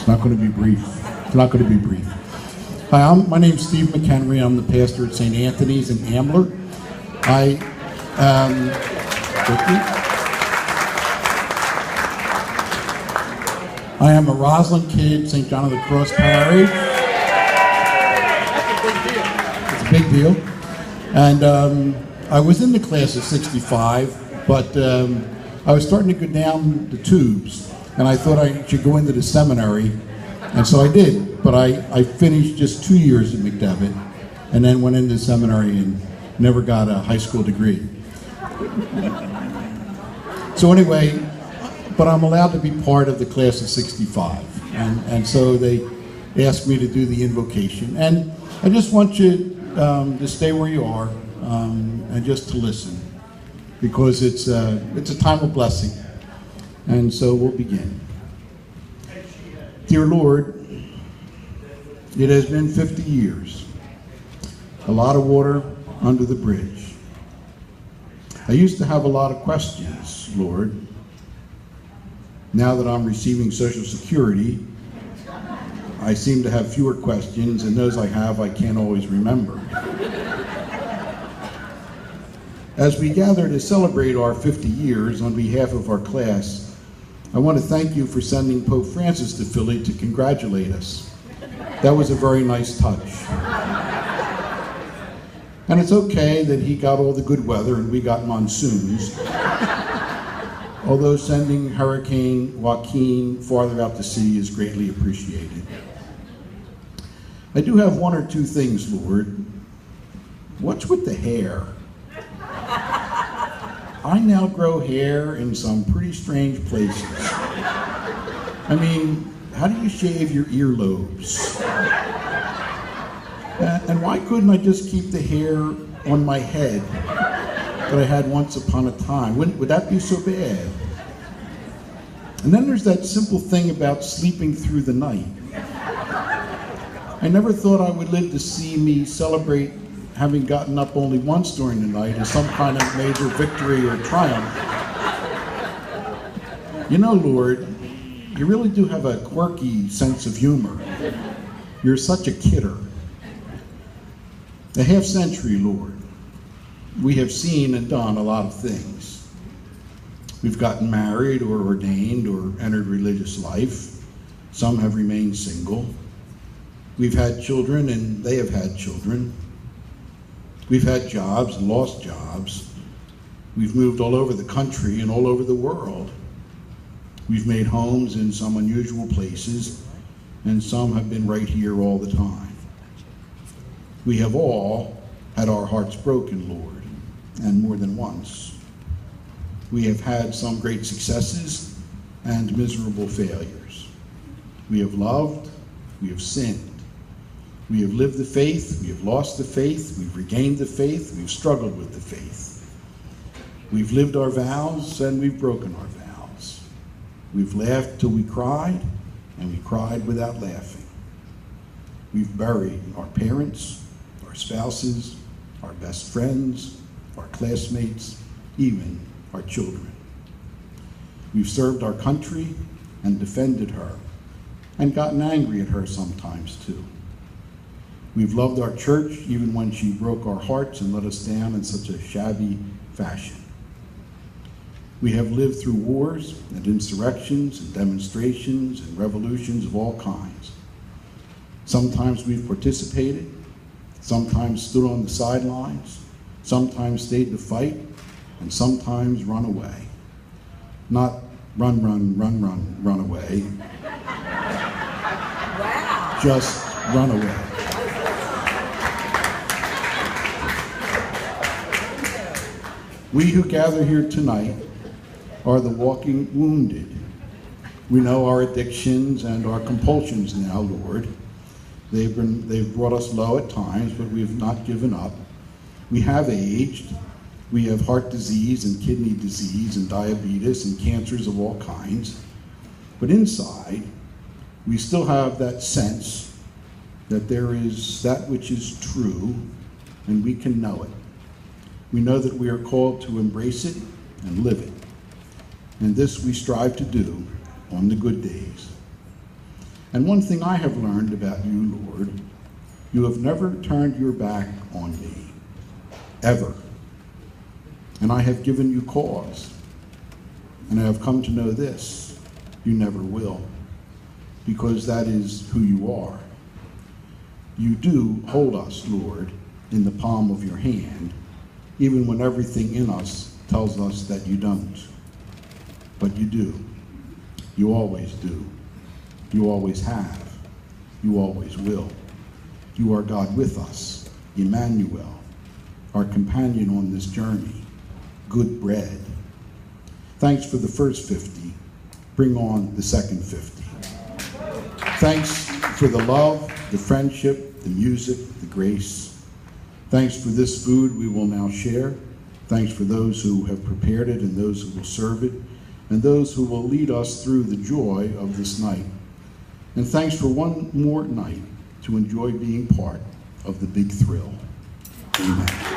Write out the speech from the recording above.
It's not going to be brief. It's not going to be brief. Hi, my name's Steve McHenry. I'm the pastor at St. Anthony's in Ambler. I am a Roslyn kid, St. John of the Cross Parish. It's a big deal. And I was in the class of 65, but I was starting to go down the tubes, and I thought I should go into the seminary, and so I did. But I finished just 2 years at McDevitt, and then went into seminary and never got a high school degree. So anyway, but I'm allowed to be part of the class of 65, and so they asked me to do the invocation. And I just want you to stay where you are and just to listen, because it's a time of blessing. And so we'll begin. Dear Lord, it has been 50 years, a lot of water under the bridge. I used to have a lot of questions, Lord. Now that I'm receiving Social Security, I seem to have fewer questions, and those I have, I can't always remember. As we gather to celebrate our 50 years on behalf of our class, I want to thank you for sending Pope Francis to Philly to congratulate us. That was a very nice touch. And it's okay that he got all the good weather and we got monsoons, although sending Hurricane Joaquin farther out to sea is greatly appreciated. I do have one or two things, Lord. What's with the hair? I now grow hair in some pretty strange places. I mean, how do you shave your earlobes? And why couldn't I just keep the hair on my head that I had once upon a time? Would that be so bad? And then there's that simple thing about sleeping through the night. I never thought I would live to see me celebrate having gotten up only once during the night as some kind of major victory or triumph. You know, Lord, you really do have a quirky sense of humor. You're such a kidder. A half century, Lord, we have seen and done a lot of things. We've gotten married or ordained or entered religious life. Some have remained single. We've had children and they have had children. We've had jobs and lost jobs. We've moved all over the country and all over the world. We've made homes in some unusual places, and some have been right here all the time. We have all had our hearts broken, Lord, and more than once. We have had some great successes and miserable failures. We have loved, we have sinned. We have lived the faith, we have lost the faith, we've regained the faith, we've struggled with the faith. We've lived our vows and we've broken our vows. We've laughed till we cried, and we cried without laughing. We've buried our parents, our spouses, our best friends, our classmates, even our children. We've served our country and defended her, and gotten angry at her sometimes too. We've loved our church even when she broke our hearts and let us down in such a shabby fashion. We have lived through wars and insurrections and demonstrations and revolutions of all kinds. Sometimes we've participated, sometimes stood on the sidelines, sometimes stayed to fight, and sometimes run away. Not run away. Wow. Just run away. We who gather here tonight are the walking wounded. We know our addictions and our compulsions now, Lord. They've brought us low at times, but we have not given up. We have aged. We have heart disease and kidney disease and diabetes and cancers of all kinds. But inside, we still have that sense that there is that which is true, and we can know it. We know that we are called to embrace it and live it. And this we strive to do on the good days. And one thing I have learned about you, Lord, you have never turned your back on me, ever. And I have given you cause. And I have come to know this, you never will, because that is who you are. You do hold us, Lord, in the palm of your hand, even when everything in us tells us that you don't. But you do. You always do. You always have. You always will. You are God with us, Emmanuel, our companion on this journey, good bread. Thanks for the first 50. Bring on the second 50. Thanks for the love, the friendship, the music, the grace. Thanks for this food we will now share. Thanks for those who have prepared it and those who will serve it, and those who will lead us through the joy of this night. And thanks for one more night to enjoy being part of the big thrill. Amen.